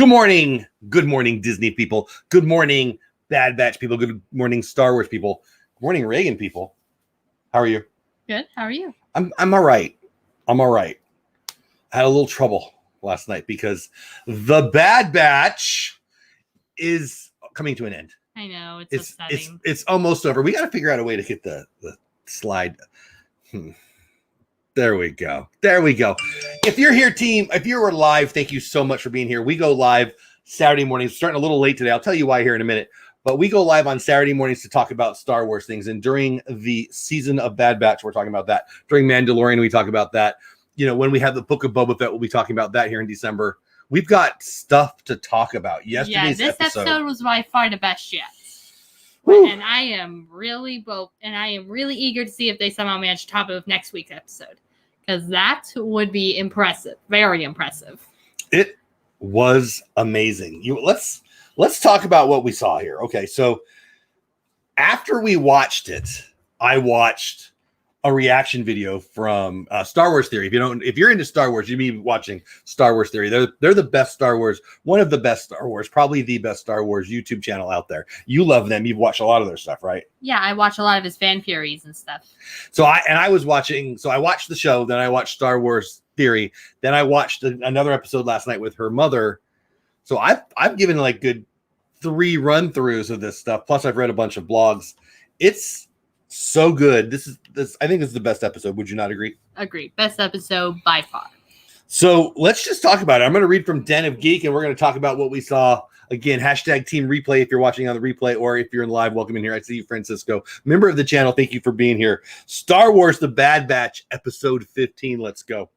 Good morning. Good morning, Disney people. Good morning, Bad Batch people. Good morning, Star Wars people. Good morning, Reagan people. How are you? Good. How are you? I'm all right. I'm all right. I had a little trouble last night because the Bad Batch is coming to an end. I know. It's upsetting. It's almost over. We got to figure out a way to get the slide. There we go. There we go. If you're here, team, if you were live, thank you so much for being here. We go live Saturday mornings, starting a little late today. I'll tell you why here in a minute. But we go live on Saturday mornings to talk about Star Wars things. And during the season of Bad Batch, we're talking about that. During Mandalorian, we talk about that. You know, when we have the Book of Boba Fett, we'll be talking about that here in December. We've got stuff to talk about. Yesterday's episode was by far the best yet. Woo. And I am really eager to see if they somehow manage to top it with next week's episode. Because that would be impressive. Very impressive. It was amazing. Let's talk about what we saw here. Okay, so after we watched it, I watched a reaction video from Star Wars Theory. If you're into Star Wars, you may be watching Star Wars Theory. They're the best Star Wars, one of the best Star Wars, probably the best Star Wars YouTube channel out there. You love them. You've watched a lot of their stuff, right? Yeah, I watch a lot of his fan theories and stuff. So I watched the show, then I watched Star Wars Theory, then I watched another episode last night with her mother. So I've given like good 3 run-throughs of this stuff. Plus I've read a bunch of blogs. It's so good. I think this is the best episode. Would you not agree? Agreed. Best episode by far. So let's just talk about it. I'm going to read from Den of Geek, and we're going to talk about what we saw. Again, hashtag Team Replay if you're watching on the replay, or if you're in live, welcome in here. I see you, Francisco. Member of the channel, thank you for being here. Star Wars The Bad Batch, episode 15. Let's go.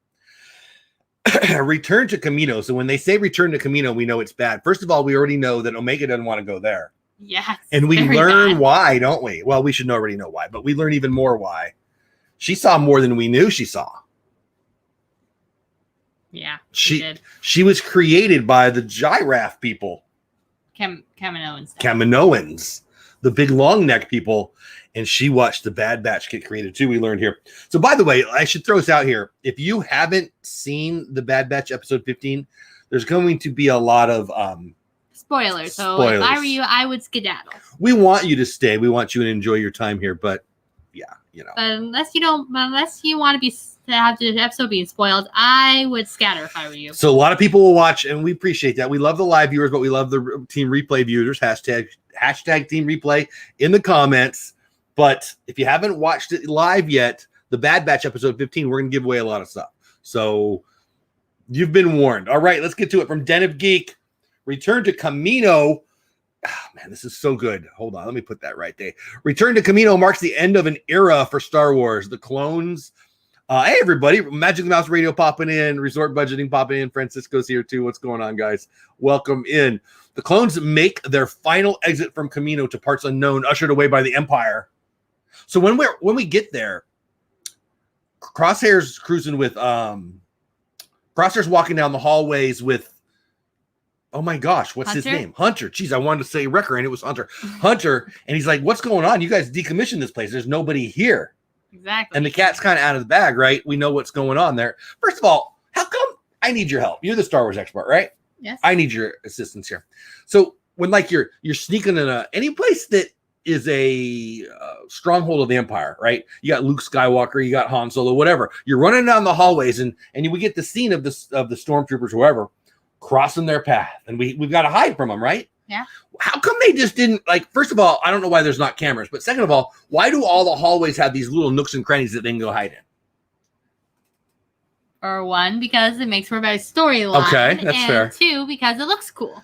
Return to Camino. So when they say return to Camino, we know it's bad. First of all, we already know that Omega doesn't want to go there. Yes. And we learn why, don't we? Well, we should already know why, but we learn even more why. She saw more than we knew she saw. Yeah, she did. She was created by the Giraffe people. Kaminoans, the big long neck people. And she watched the Bad Batch get created too. We learned here. So by the way, I should throw this out here. If you haven't seen the Bad Batch episode 15, there's going to be a lot of spoilers. So if I were you, I would skedaddle. We want you to stay. We want you to enjoy your time here. But yeah, you know. But unless you want to have the episode being spoiled, I would scatter if I were you. So a lot of people will watch, and we appreciate that. We love the live viewers, but we love the Team Replay viewers. Hashtag Team Replay in the comments. But if you haven't watched it live yet, the Bad Batch episode 15, we're going to give away a lot of stuff. So you've been warned. All right, let's get to it. From Den of Geek, Return to Camino. Oh, man, this is so good. Hold on, let me put that right there. Return to Camino marks the end of an era for Star Wars. The clones. Hey, everybody. Magic Mouse Radio popping in. Resort Budgeting popping in. Francisco's here, too. What's going on, guys? Welcome in. The clones make their final exit from Camino to parts unknown, ushered away by the Empire. So when we get there, Crosshair's cruising with Crosshair's walking down the hallways with, oh my gosh, what's his name? Hunter. Jeez, I wanted to say Wrecker, and it was Hunter. Hunter, and he's like, what's going on? You guys decommissioned this place. There's nobody here. Exactly. And the cat's kind of out of the bag, right? We know what's going on there. First of all, how come I need your help? You're the Star Wars expert, right? Yes. I need your assistance here. So when like you're sneaking in any place that is a stronghold of the Empire, right? You got Luke Skywalker, you got Han Solo, whatever. You're running down the hallways, and we get the scene of the stormtroopers, whoever, crossing their path, and we've got to hide from them, right? Yeah. How come they just didn't, like, first of all, I don't know why there's not cameras, but second of all, why do all the hallways have these little nooks and crannies that they can go hide in? For one, because it makes for a better storyline. Okay, that's fair. 2, because it looks cool.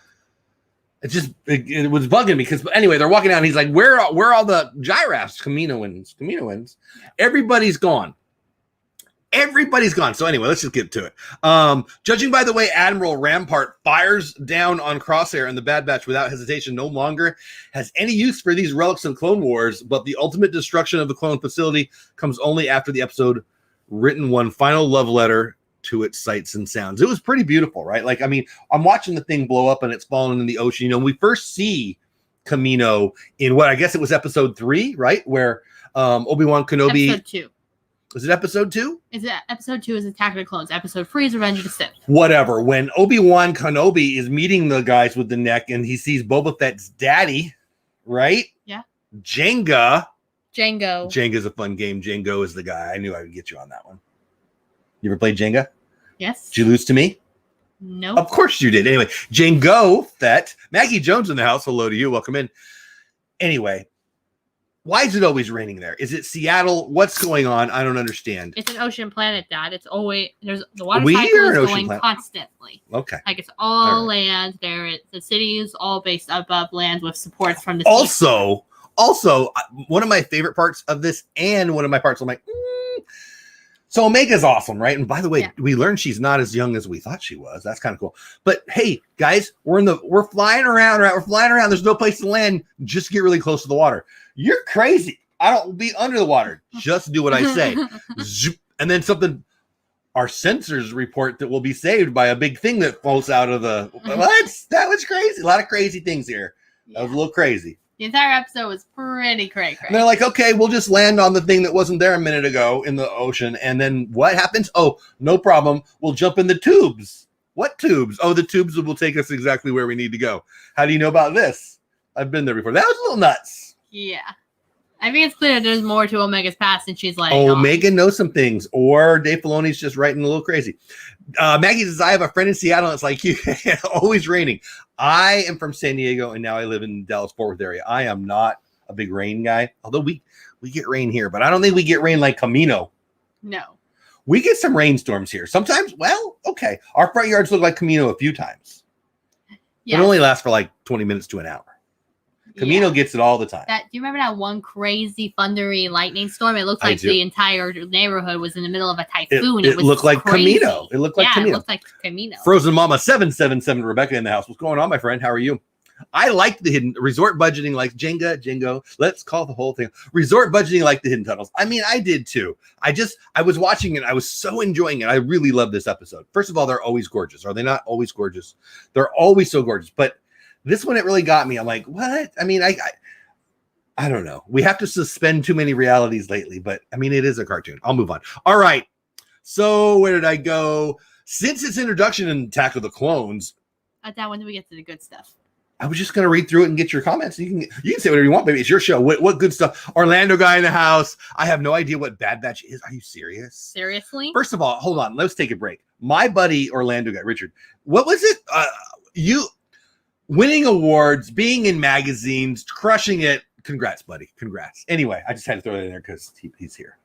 It was bugging me because anyway, they're walking down. And he's like, where are all the giraffes? Caminoans. Yeah. Everybody's gone. So anyway, let's just get to it. Judging by the way Admiral Rampart fires down on Crosshair and the Bad Batch without hesitation, no longer has any use for these relics of Clone Wars, but the ultimate destruction of the clone facility comes only after the episode written one final love letter to its sights and sounds. It was pretty beautiful, right? Like, I mean, I'm watching the thing blow up and it's falling in the ocean. You know, we first see Camino in what I guess it was episode 3, right? Where Obi-Wan Kenobi. Episode 2. Is it episode 2? Episode 2 is Attack of the Clones. Episode 3 is Revenge of the Sith. Whatever. When Obi-Wan Kenobi is meeting the guys with the neck and he sees Boba Fett's daddy, right? Yeah. Django. Django's a fun game. Django is the guy. I knew I would get you on that one. You ever played Jenga? Yes. Did you lose to me? No. Of course you did. Anyway, Django Fett. Maggie Jones in the house. Hello to you. Welcome in. Anyway, why is it always raining there? Is it Seattle? What's going on? I don't understand. It's an ocean planet, Dad. It's always the water We cycle are is an ocean going planet. constantly. Okay. Like it's all right. land. The city is all based above land with supports from the sea. Also, one of my favorite parts of this, and one of my parts, I'm like, so Omega's awesome, right? And by the way, we learned she's not as young as we thought she was. That's kind of cool. But hey, guys, we're flying around, right? We're flying around. There's no place to land. Just get really close to the water. You're crazy. I don't be under the water. Just do what I say. Zoop. And then our sensors report that we'll be saved by a big thing that falls out of the. What? That was crazy. A lot of crazy things here. That was a little crazy. The entire episode was pretty crazy. And they're like, okay, we'll just land on the thing that wasn't there a minute ago in the ocean. And then what happens? Oh, no problem. We'll jump in the tubes. What tubes? Oh, the tubes will take us exactly where we need to go. How do you know about this? I've been there before. That was a little nuts. Yeah. I think it's clear that there's more to Omega's past, and she's like, Omega knows some things, or Dave Filoni's just writing a little crazy. Maggie says, I have a friend in Seattle. It's like you, always raining. I am from San Diego, and now I live in Dallas-Fort Worth area. I am not a big rain guy, although we get rain here, but I don't think we get rain like Camino. No. We get some rainstorms here. Sometimes, well, okay. Our front yards look like Camino a few times. Yes. It only lasts for like 20 minutes to an hour. Camino gets it all the time. Do you remember that one crazy thundery lightning storm? It looked like the entire neighborhood was in the middle of a typhoon. It looked like crazy. Camino. It looked like Camino. It looked like Camino. Frozen Mama 777 Rebecca in the house. What's going on, my friend? How are you? I like the hidden resort budgeting like Django. Let's call the whole thing resort budgeting like the hidden tunnels. I mean, I did too. I was watching it. I was so enjoying it. I really love this episode. First of all, they're always gorgeous. Are they not always gorgeous? They're always so gorgeous. But this one, it really got me. I'm like, what? I mean, I don't know. We have to suspend too many realities lately, but I mean, it is a cartoon. I'll move on. All right. So where did I go? Since its introduction in Attack of the Clones. At that one, we get to the good stuff. I was just going to read through it and get your comments. You can say whatever you want, baby. It's your show. What good stuff? Orlando guy in the house. I have no idea what Bad Batch is. Are you serious? Seriously? First of all, hold on. Let's take a break. My buddy Orlando guy, Richard. What was it? You winning awards, being in magazines, crushing it. Congrats, buddy. Congrats. Anyway, I just had to throw that in there because he's here.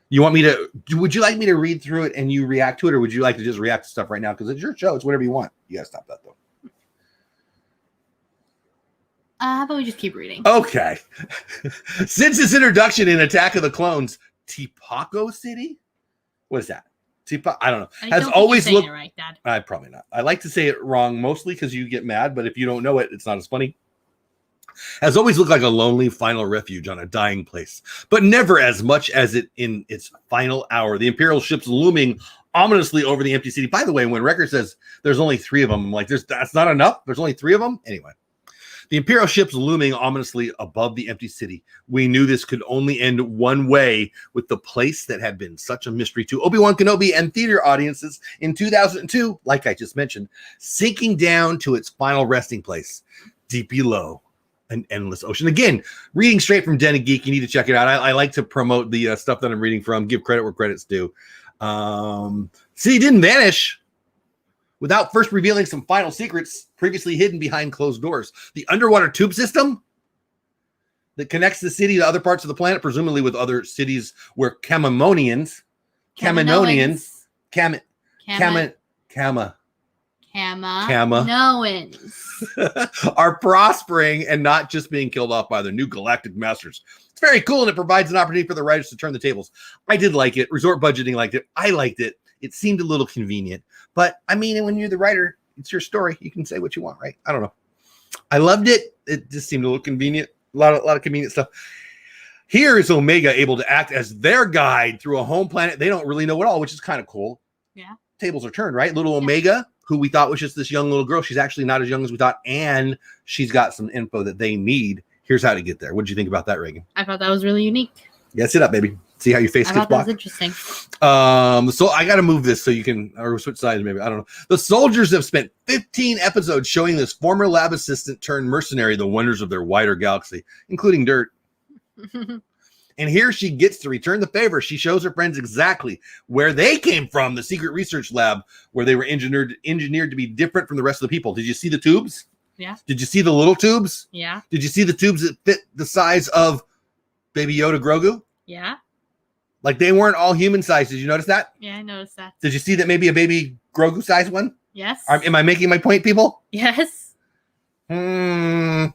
You want me to? Would you like me to read through it and you react to it, or would you like to just react to stuff right now? Because it's your show. It's whatever you want. You gotta stop that though. How about we just keep reading? Okay. Since its introduction in Attack of the Clones, Tipaco City? What is that? I don't know. Has always looked right, Dad. Probably not. I like to say it wrong mostly because you get mad, but if you don't know it, it's not as funny. Has always looked like a lonely final refuge on a dying place, but never as much as it in its final hour. The Imperial ships looming ominously over the empty city. By the way, when Wrecker says there's only 3 of them, I'm like, that's not enough. There's only 3 of them. Anyway. The Imperial ships looming ominously above the empty city. We knew this could only end one way, with the place that had been such a mystery to Obi-Wan Kenobi and theater audiences in 2002, like I just mentioned, sinking down to its final resting place, deep below an endless ocean. Again, reading straight from Den of Geek. You need to check it out. I like to promote the stuff that I'm reading from, give credit where credit's due. City didn't vanish without first revealing some final secrets previously hidden behind closed doors. The underwater tube system that connects the city to other parts of the planet, presumably with other cities where Kaminoans are prospering and not just being killed off by their new galactic masters. It's very cool, and it provides an opportunity for the writers to turn the tables. I did like it. Resort budgeting liked it. I liked it. It seemed a little convenient, but I mean, when you're the writer, it's your story. You can say what you want, right? I don't know. I loved it. It just seemed a little convenient. A lot of convenient stuff. Here is Omega able to act as their guide through a home planet they don't really know at all, which is kind of cool. Yeah. Tables are turned, right? Little Omega, who we thought was just this young little girl. She's actually not as young as we thought, and she's got some info that they need. Here's how to get there. What did you think about that, Reagan? I thought that was really unique. Yeah, sit up, baby. See how your face I gets thought that was blocked? interesting. So I got to move this so you can, or switch sides maybe. I don't know. The soldiers have spent 15 episodes showing this former lab assistant turned mercenary the wonders of their wider galaxy, including dirt. And here she gets to return the favor. She shows her friends exactly where they came from, the secret research lab where they were engineered to be different from the rest of the people. Did you see the tubes? Yeah. Did you see the little tubes? Yeah. Did you see the tubes that fit the size of Baby Yoda Grogu? Yeah. Like they weren't all human sized. Did you notice that? Yeah, I noticed that. Did you see that maybe a Baby Grogu size one? Yes. Am I making my point, people? Yes. And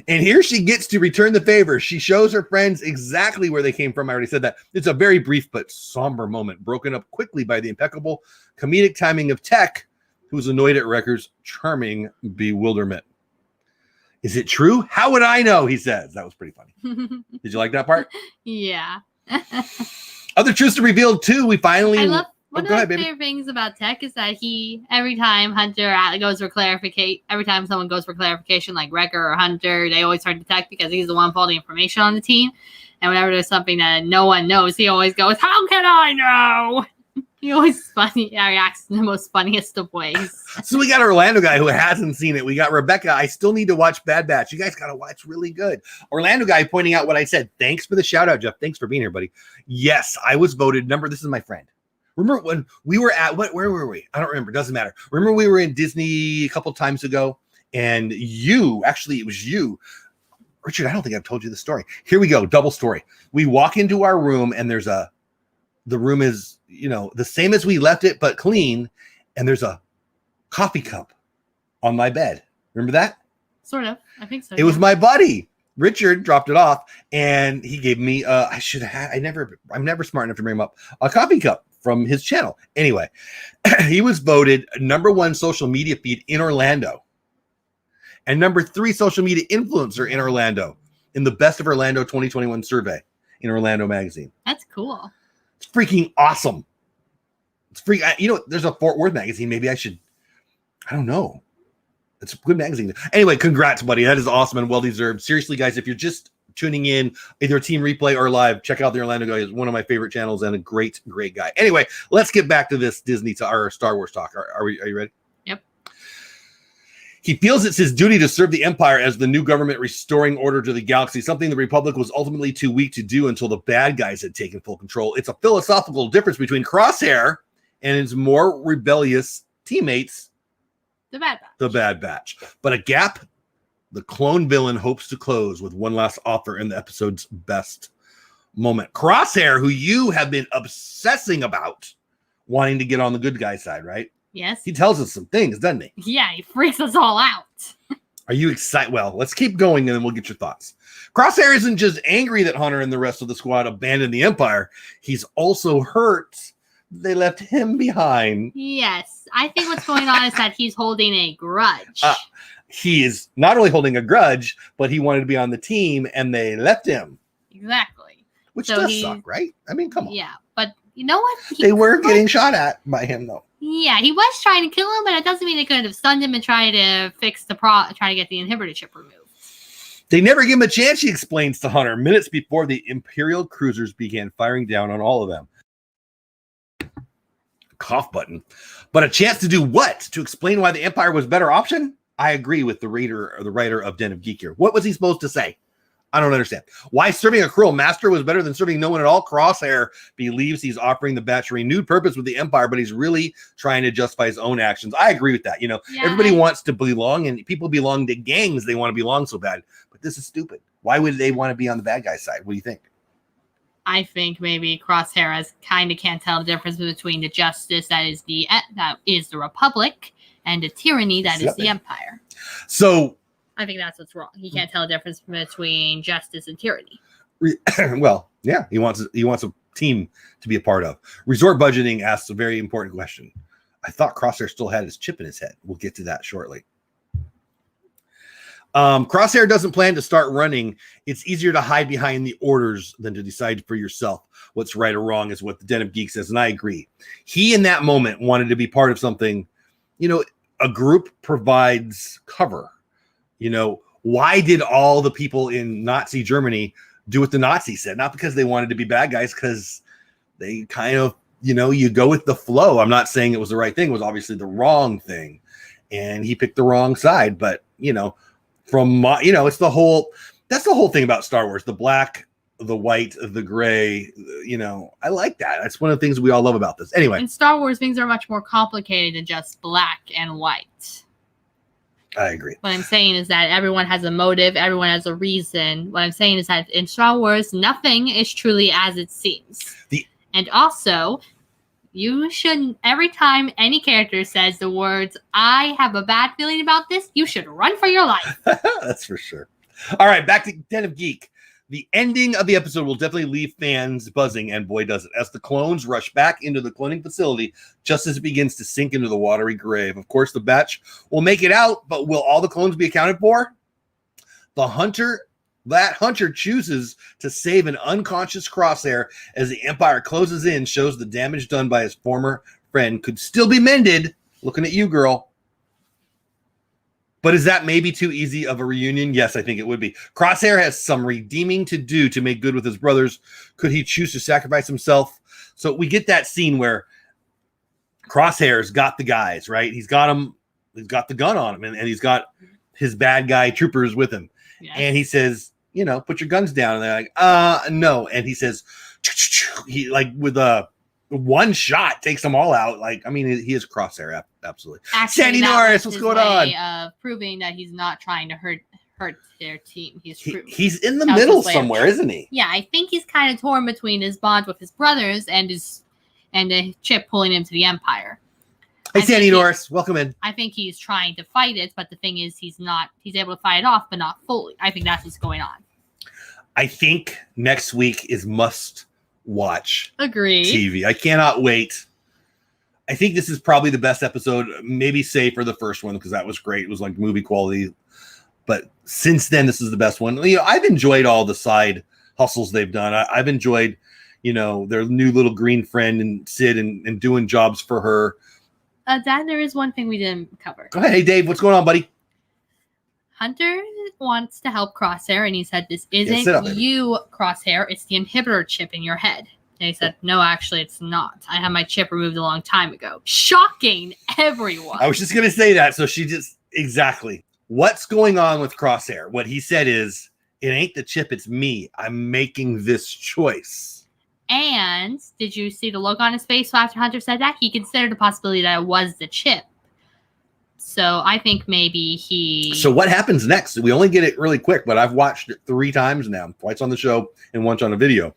here she gets to return the favor. She shows her friends exactly where they came from. I already said that. It's a very brief but somber moment, broken up quickly by the impeccable comedic timing of Tech, who's annoyed at Wrecker's charming bewilderment. Is it true? How would I know? He says. That was pretty funny. Did you like that part? Yeah. Other truths to reveal too. We finally. I love one go of my ahead, baby. favorite things about Tech is that every time Hunter goes for clarification, every time someone goes for clarification, like Wrecker or Hunter, they always turn to Tech because he's the one with all the information on the team. And whenever there's something that no one knows, he always goes, "How can I know?" He always reacts in the most funniest of ways. So we got Orlando guy who hasn't seen it. We got Rebecca. I still need to watch Bad Batch. You guys got to watch. Really good. Orlando guy pointing out what I said. Thanks for the shout out, Jeff. Thanks for being here, buddy. Yes, I was voted. This is my friend. Remember when we were at where were we? I don't remember. Doesn't matter. Remember we were in Disney a couple times ago, and it was you, Richard. I don't think I've told you the story. Here we go. Double story. We walk into our room, and the room is, the same as we left it, but clean. And there's a coffee cup on my bed. Remember that? Sort of. I think so. It was my buddy. Richard dropped it off and he gave me, I'm never smart enough to bring him up, a coffee cup from his channel. Anyway, he was voted #1 social media feed in Orlando and #3 social media influencer in Orlando in the Best of Orlando 2021 survey in Orlando magazine. That's cool. It's freaking awesome. It's free. There's a Fort Worth magazine. Maybe I don't know. It's a good magazine. Anyway, congrats, buddy. That is awesome and well-deserved. Seriously, guys, if you're just tuning in, either team replay or live, check out the Orlando guy. He's one of my favorite channels and a great, great guy. Anyway, let's get back to this our Star Wars talk. Are you ready? Yep. He feels it's his duty to serve the Empire as the new government restoring order to the galaxy, something the Republic was ultimately too weak to do until the bad guys had taken full control. It's a philosophical difference between Crosshair and his more rebellious teammates, the Bad Batch. But a gap the clone villain hopes to close with one last offer in the episode's best moment. Crosshair, who you have been obsessing about wanting to get on the good guy side, right? Yes. He tells us some things, doesn't he? Yeah, he freaks us all out. Are you excited? Well, let's keep going and then we'll get your thoughts. Crosshair isn't just angry that Hunter and the rest of the squad abandoned the Empire. He's also hurt they left him behind. Yes. I think what's going on is that he's holding a grudge. He is not only holding a grudge, but he wanted to be on the team and they left him. Exactly. Which does suck, right? I mean, come on. Yeah, but you know what? They were getting shot at by him, though. Yeah, he was trying to kill him, but it doesn't mean they couldn't have stunned him and tried to fix try to get the inhibitor chip removed. They never give him a chance, he explains to Hunter, minutes before the Imperial cruisers began firing down on all of them. Cough button. But a chance to do what? To explain why the Empire was a better option? I agree with the writer of Den of Geek here. What was he supposed to say? I don't understand. Why serving a cruel master was better than serving no one at all? Crosshair believes he's offering the Batch a renewed purpose with the Empire, but he's really trying to justify his own actions. I agree with that. Everybody wants to belong, and people belong to gangs. They want to belong so bad. But this is stupid. Why would they want to be on the bad guy side? What do you think? I think maybe Crosshair can't tell the difference between the justice that is the Republic and the tyranny that is the Empire. So I think that's what's wrong. He can't tell the difference between justice and tyranny. Well, yeah, he wants a team to be a part of. Resort budgeting asks a very important question. I thought Crosshair still had his chip in his head. We'll get to that shortly. Crosshair doesn't plan to start running. It's easier to hide behind the orders than to decide for yourself what's right or wrong, is what the Den of Geek says, and I agree. He, in that moment, wanted to be part of something. A group provides cover. Why did all the people in Nazi Germany do what the Nazis said, not because they wanted to be bad guys, because they kind of, you go with the flow. I'm not saying it was the right thing. It was obviously the wrong thing. And he picked the wrong side. But, it's that's the whole thing about Star Wars, the black, the white, the gray, I like that. That's one of the things we all love about this. Anyway. In Star Wars, things are much more complicated than just black and white. I agree. What I'm saying is that everyone has a motive. Everyone has a reason. What I'm saying is that in Star Wars, nothing is truly as it seems. And also, you shouldn't, every time any character says the words, I have a bad feeling about this, you should run for your life. That's for sure. All right, back to Den of Geek. The ending of the episode will definitely leave fans buzzing, and boy does it, as the clones rush back into the cloning facility just as it begins to sink into the watery grave. Of course, the batch will make it out, but will all the clones be accounted for? That hunter chooses to save an unconscious Crosshair as the Empire closes in, shows the damage done by his former friend could still be mended. Looking at you, girl. But is that maybe too easy of a reunion? Yes, I think it would be. Crosshair has some redeeming to do to make good with his brothers. Could he choose to sacrifice himself? So we get that scene where Crosshair's got the guys, right? He's got them. He's got the gun on him, and he's got his bad guy troopers with him. Yes. And he says, put your guns down. And they're like, no. And he says, he like with a one shot takes them all out. Like, I mean, he is Crosshair, absolutely. Actually, Sandy Norris, what's going on? Proving that he's not trying to hurt their team. He's in the middle somewhere, isn't he? Yeah, I think he's kind of torn between his bond with his brothers and a chip pulling him to the Empire. Hey, Sandy Norris, welcome in. I think he's trying to fight it, but the thing is, he's able to fight it off, but not fully. I think that's what's going on. I think next week is must-watch TV. I cannot wait. I think this is probably the best episode, maybe save for the first one, because that was great. It was like movie quality. But since then, this is the best one. I've enjoyed all the side hustles they've done. I've enjoyed, their new little green friend and Sid and doing jobs for her. Dad, there is one thing we didn't cover. Go ahead. Hey, Dave, what's going on, buddy? Hunter wants to help Crosshair, and he said, this isn't you, Crosshair. It's the inhibitor chip in your head. And he said, no, actually, it's not. I had my chip removed a long time ago. Shocking everyone. I was just going to say that. So exactly. What's going on with Crosshair? What he said is, it ain't the chip, it's me. I'm making this choice. And did you see the look on his face after Hunter said that? He considered the possibility that it was the chip. So I think maybe So what happens next? We only get it really quick, but I've watched it 3 times now. Twice on the show and once on a video.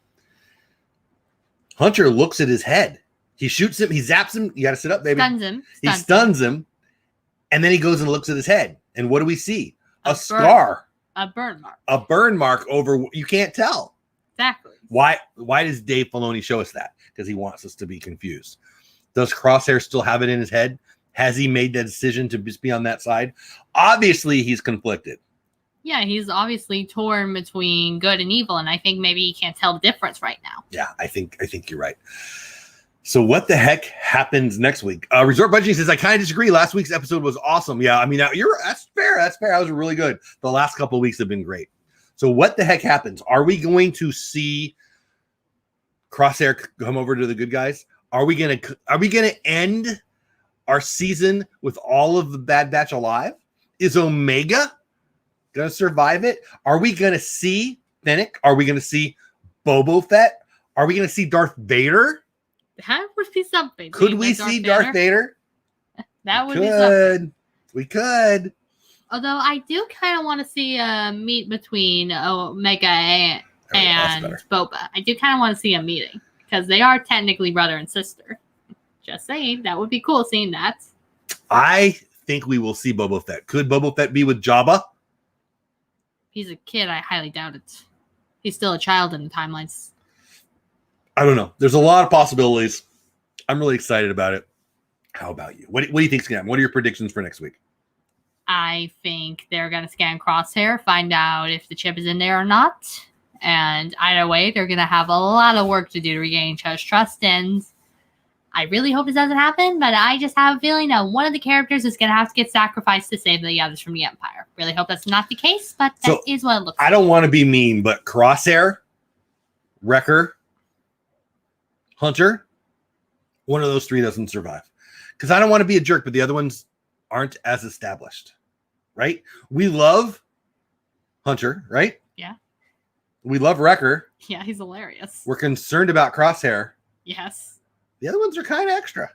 Hunter looks at his head. He shoots him. He zaps him. You got to sit up, baby. He stuns him. And then he goes and looks at his head. And what do we see? A scar. A burn mark. A burn mark over. You can't tell. Exactly. Why does Dave Filoni show us that? Because he wants us to be confused. Does Crosshair still have it in his head? Has he made the decision to just be on that side? Obviously, he's conflicted. Yeah, he's obviously torn between good and evil, and I think maybe he can't tell the difference right now. Yeah, I think you're right. So what the heck happens next week? Resort Budgeting says, I kind of disagree. Last week's episode was awesome. Yeah, I mean, that's fair. That's fair. That was really good. The last couple of weeks have been great. So what the heck happens? Are we going to see Crosshair come over to the good guys? Are we gonna end our season with all of the Bad Batch alive? Is Omega gonna survive it? Are we gonna see Fennec? Are we gonna see Boba Fett? Are we gonna see Darth Vader? That would be something. Could we see Darth Vader? That would be something. We could. Although I do kind of want to see a meet between Omega and Boba. I do kind of want to see a meeting because they are technically brother and sister. Just saying, that would be cool seeing that. I think we will see Boba Fett. Could Boba Fett be with Jabba? He's a kid. I highly doubt it. He's still a child in the timelines. I don't know. There's a lot of possibilities. I'm really excited about it. How about you? What do you think's going to happen? What are your predictions for next week? I think they're going to scan Crosshair, find out if the chip is in there or not. And either way, they're going to have a lot of work to do to regain each other's trust. And I really hope this doesn't happen, but I just have a feeling that one of the characters is going to have to get sacrificed to save the others from the Empire. Really hope that's not the case, but that is what it looks like. I don't want to be mean, but Crosshair, Wrecker, Hunter, one of those three doesn't survive. Because I don't want to be a jerk, but the other ones aren't as established, right? We love Hunter, right? Yeah. We love Wrecker. Yeah, he's hilarious. We're concerned about Crosshair. Yes. The other ones are kind of extra.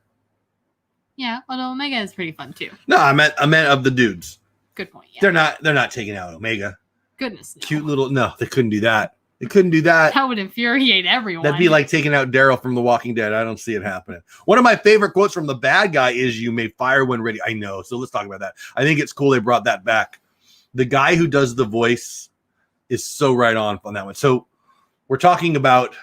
Yeah, although Omega is pretty fun too. No, I meant of the dudes. Good point. Yeah. They're not taking out Omega. Goodness. No. Cute little they couldn't do that. They couldn't do that. That would infuriate everyone. That'd be like taking out Daryl from The Walking Dead. I don't see it happening. One of my favorite quotes from the bad guy is "You may fire when ready." I know. So let's talk about that. I think it's cool they brought that back. The guy who does the voice is so right on that one. So we're talking about,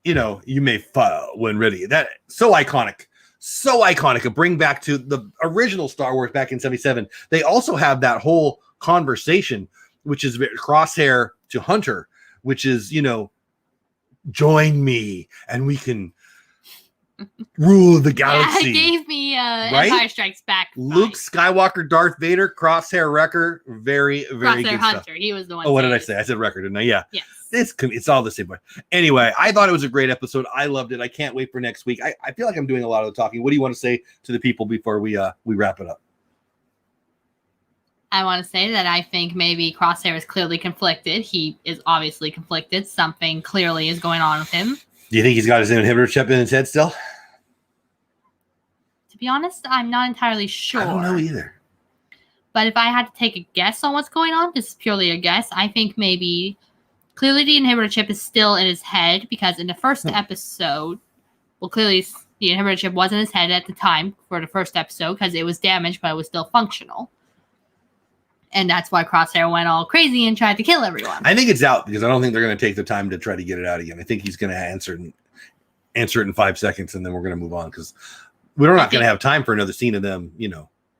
you may fire when ready. That so iconic. So iconic. A bring back to the original Star Wars back in 77. They also have that whole conversation, which is Crosshair to Hunter, which is, join me and we can rule the galaxy. Yeah, it gave me right? Empire Strikes Back. Luke Skywalker, Darth Vader, Crosshair, Wrecker. Very, very Crosshair good Hunter. stuff. He was the one. Oh, what did I say? I said Wrecker, didn't I? Yeah. Yes. It's all the same way. Anyway, I thought it was a great episode. I loved it. I can't wait for next week. I feel like I'm doing a lot of the talking. What do you want to say to the people before we wrap it up? I want to say that I think maybe Crosshair is clearly conflicted. He is obviously conflicted. Something clearly is going on with him. Do you think he's got his inhibitor chip in his head still? To be honest, I'm not entirely sure. I don't know either. But if I had to take a guess on what's going on, this is purely a guess, I think maybe clearly the inhibitor chip is still in his head because in the first episode, well, clearly the inhibitor chip was in his head at the time for the first episode because it was damaged, but it was still functional. And that's why Crosshair went all crazy and tried to kill everyone. I think it's out because I don't think they're going to take the time to try to get it out again. I think he's going to answer it in 5 seconds, and then we're going to move on because we're not going to have time for another scene of them,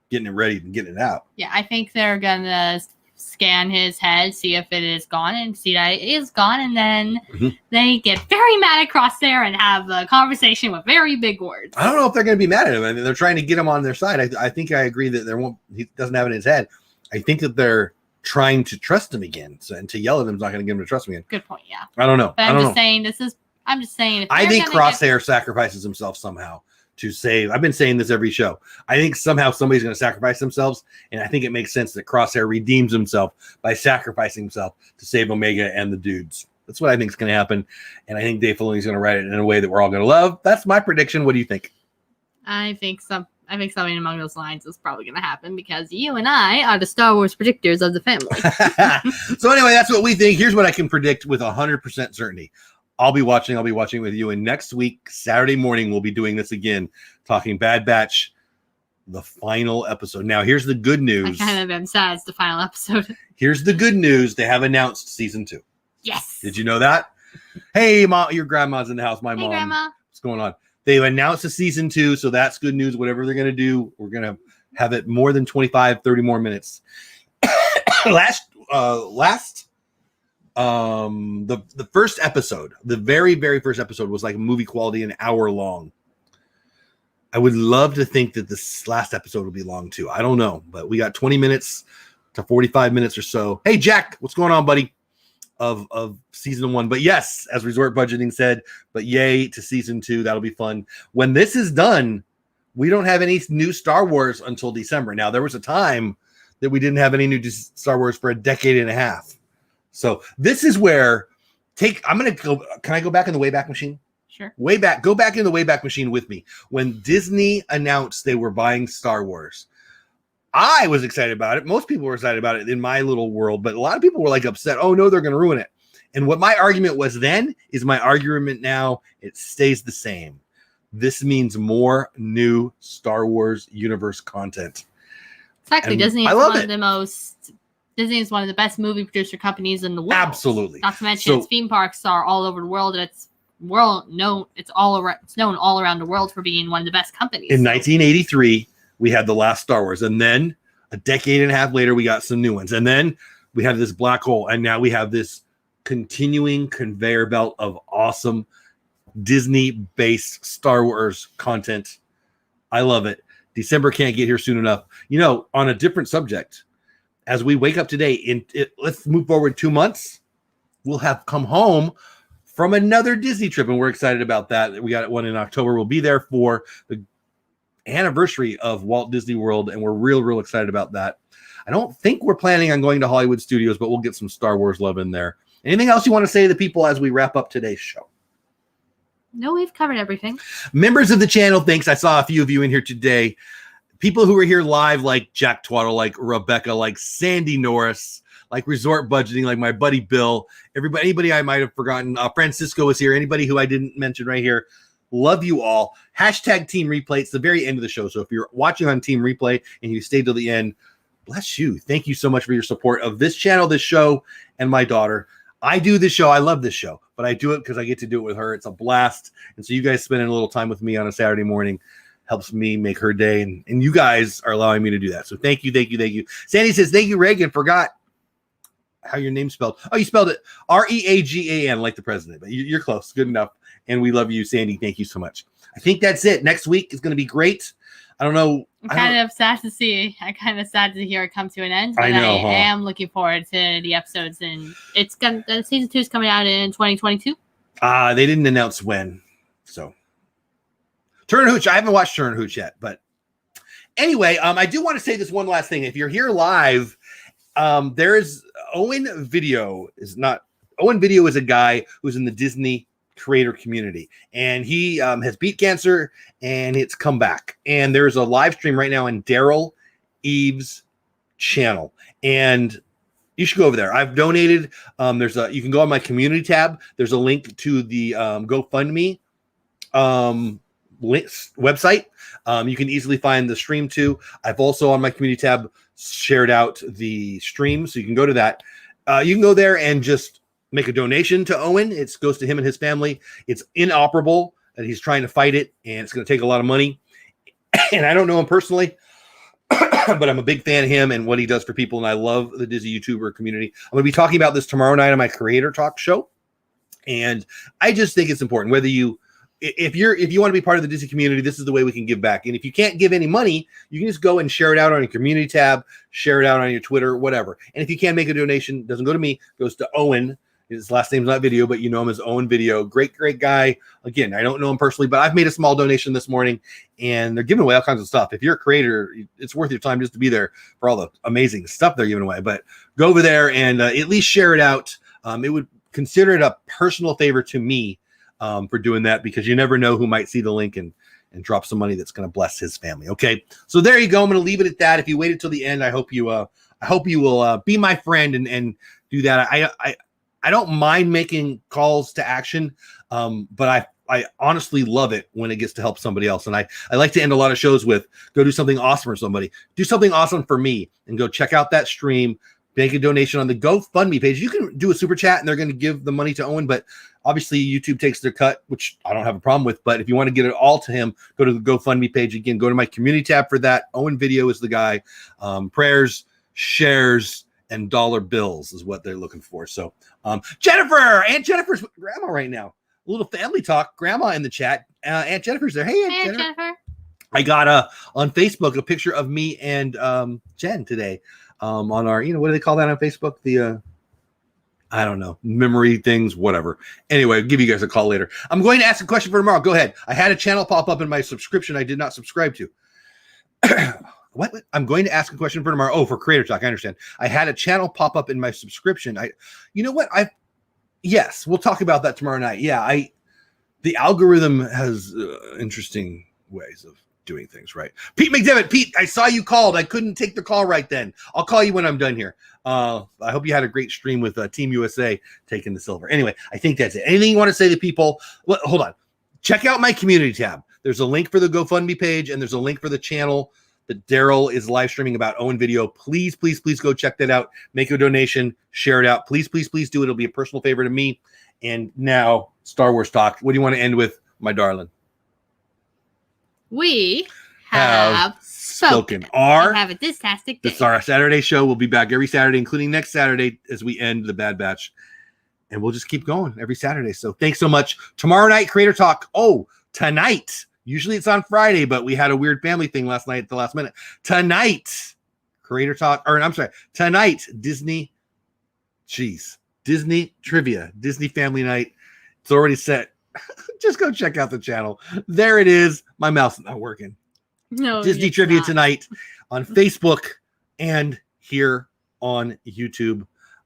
getting it ready and getting it out. Yeah, I think they're going to scan his head, see if it is gone, and see that it is gone, and then they get very mad at Crosshair and have a conversation with very big words. I don't know if they're going to be mad at him. I mean, they're trying to get him on their side. I think I agree that he doesn't have it in his head. I think that they're trying to trust him again. So, and to yell at him is not going to get him to trust him again. Good point, yeah. I don't know. But I'm just saying, I think Crosshair sacrifices himself somehow to save. I've been saying this every show. I think somehow somebody's going to sacrifice themselves. And I think it makes sense that Crosshair redeems himself by sacrificing himself to save Omega and the dudes. That's what I think is going to happen. And I think Dave Filoni's going to write it in a way that we're all going to love. That's my prediction. What do you think? I think something along those lines is probably going to happen because you and I are the Star Wars predictors of the family. So anyway, that's what we think. Here's what I can predict with 100% certainty. I'll be watching with you. And next week, Saturday morning, we'll be doing this again, talking Bad Batch, the final episode. Now, here's the good news. I kind of am sad it's the final episode. Here's the good news. They have announced season 2. Yes. Did you know that? Hey, Mom, your grandma's in the house. My mom. Grandma. What's going on? They've announced a season 2, so that's good news. Whatever they're going to do, we're going to have it more than 25, 30 more minutes. The first episode, the very, very first episode was like movie quality, an hour long. I would love to think that this last episode will be long too. I don't know, but we got 20 minutes to 45 minutes or so. Hey, Jack, what's going on, buddy? Of season 1. But yes, as Resort Budgeting said, but yay to season 2. That'll be fun. When this is done, we don't have any new Star Wars until December. Now, there was a time that we didn't have any new Star Wars for a decade and a half. So this is where can I go back in the Wayback Machine? Sure. Go back in the Wayback Machine with me. When Disney announced they were buying Star Wars, I was excited about it. Most people were excited about it in my little world, but a lot of people were like upset. Oh no, they're going to ruin it. And what my argument was then is my argument now. It stays the same. This means more new Star Wars universe content. Exactly. Disney is one of the best movie producer companies in the world. Absolutely. Not to mention its theme parks are all over the world, and it's known all around the world for being one of the best companies. In 1983. We had the last Star Wars, and then a decade and a half later, we got some new ones. And then we had this black hole, and now we have this continuing conveyor belt of awesome Disney-based Star Wars content. I love it. December can't get here soon enough. On a different subject, as we wake up today, let's move forward 2 months. We'll have come home from another Disney trip, and we're excited about that. We got one in October. We'll be there for the anniversary of Walt Disney World, and we're real excited about that. I don't think we're planning on going to Hollywood Studios, but we'll get some Star Wars love in there. Anything else you want to say to the people as we wrap up today's show? No, we've covered everything. Members of the channel, thanks. I saw a few of you in here today. People who were here live, like Jack Twaddle, like Rebecca, like Sandy Norris, like Resort Budgeting, like my buddy Bill, anybody I might have forgotten. Francisco was here. Anybody who I didn't mention right here. Love you all. Hashtag Team Replay. It's the very end of the show. So if you're watching on Team Replay and you stayed till the end, bless you. Thank you so much for your support of this channel, this show, and my daughter. I do this show. I love this show, but I do it because I get to do it with her. It's a blast. And so you guys spending a little time with me on a Saturday morning helps me make her day. And you guys are allowing me to do that. So thank you. Sandy says, thank you, Reagan. Forgot how your name's spelled. Oh, you spelled it Reagan, like the president. But you're close. Good enough. And we love you, Sandy. Thank you so much. I think that's it. Next week is going to be great. I don't know. I'm kind of sad to see. I'm kind of sad to hear it come to an end. But I know. I am looking forward to the episodes, and season 2 is coming out in 2022. They didn't announce when. So Turn Hooch. I haven't watched Turn Hooch yet, but anyway, I do want to say this one last thing. If you're here live, there's Owen Video is a guy who's in the Disney creator community, and he has beat cancer and it's come back, and there's a live stream right now in Daryl Eves' channel, and you should go over there. I've donated. You can go on my community tab. There's a link to the GoFundMe website. You can easily find the stream too. I've also on my community tab shared out the stream, so you can go to that. You can go there and just make a donation to Owen. It goes to him and his family. It's inoperable, and he's trying to fight it, and it's going to take a lot of money. And I don't know him personally, but I'm a big fan of him and what he does for people, and I love the Disney YouTuber community. I'm going to be talking about this tomorrow night on my Creator Talk show, and I just think it's important. Whether if you want to be part of the Disney community, this is the way we can give back. And if you can't give any money, you can just go and share it out on your community tab, share it out on your Twitter, whatever. And if you can't make a donation, it doesn't go to me, it goes to Owen. His last name's not Video, but you know him as Owen Video. Great guy. Again, I don't know him personally, but I've made a small donation this morning, and they're giving away all kinds of stuff. If you're a creator, it's worth your time just to be there for all the amazing stuff they're giving away. But go over there and at least share it out. It would consider it a personal favor to me for doing that, because you never know who might see the link and drop some money that's going to bless his family. Okay, so there you go. I'm going to leave it at that. If you waited till the end, I hope you will be my friend and do that. I don't mind making calls to action, but I honestly love it when it gets to help somebody else. And I like to end a lot of shows with go do something awesome for somebody. Do something awesome for me, and go check out that stream. Make a donation on the GoFundMe page. You can do a super chat, and they're going to give the money to Owen, but obviously YouTube takes their cut, which I don't have a problem with. But if you want to get it all to him, go to the GoFundMe page. Again, go to my community tab for that. Owen Video is the guy. Prayers, shares, and dollar bills is what they're looking for. So Jennifer, Aunt Jennifer's with Grandma right now. A little family talk. Grandma in the chat. Aunt Jennifer's there. Hey, Aunt Jennifer. I got on Facebook a picture of me and Jen today on our, what do they call that on Facebook? The I don't know, memory things, whatever. Anyway, I'll give you guys a call later. I'm going to ask a question for tomorrow. Go ahead. I had a channel pop up in my subscription I did not subscribe to. What? I'm going to ask a question for tomorrow. Oh, for Creator Talk. I understand. I had a channel pop up in my subscription. You know what? Yes, we'll talk about that tomorrow night. Yeah, the algorithm has interesting ways of doing things, right? Pete McDevitt. Pete, I saw you called. I couldn't take the call right then. I'll call you when I'm done here. I hope you had a great stream with Team USA taking the silver. Anyway, I think that's it. Anything you want to say to people? Well, hold on. Check out my community tab. There's a link for the GoFundMe page, and there's a link for the channel that Daryl is live streaming about Owen Video. Please, please, please go check that out. Make a donation. Share it out. Please, please, please do it. It'll be a personal favor to me. And now, Star Wars talk. What do you want to end with, my darling? We have spoken. Have a fantastic day. This is our Saturday show. We'll be back every Saturday, including next Saturday, as we end the Bad Batch. and we'll just keep going every Saturday. So thanks so much. Tomorrow night, Creator Talk. Oh, tonight. Usually it's on Friday, but we had a weird family thing last night at the last minute. Tonight, Creator Talk, or I'm sorry, tonight, Disney Trivia, Disney Family Night. It's already set. Just go check out the channel. There it is. My mouse is not working. No, Disney it's Trivia not. tonight on Facebook and here on YouTube.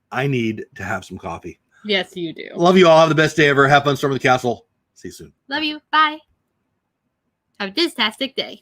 I need to have some coffee. Yes, you do. Love you all. Have the best day ever. Have fun storming the castle. See you soon. Love you. Bye. Have a distastic day.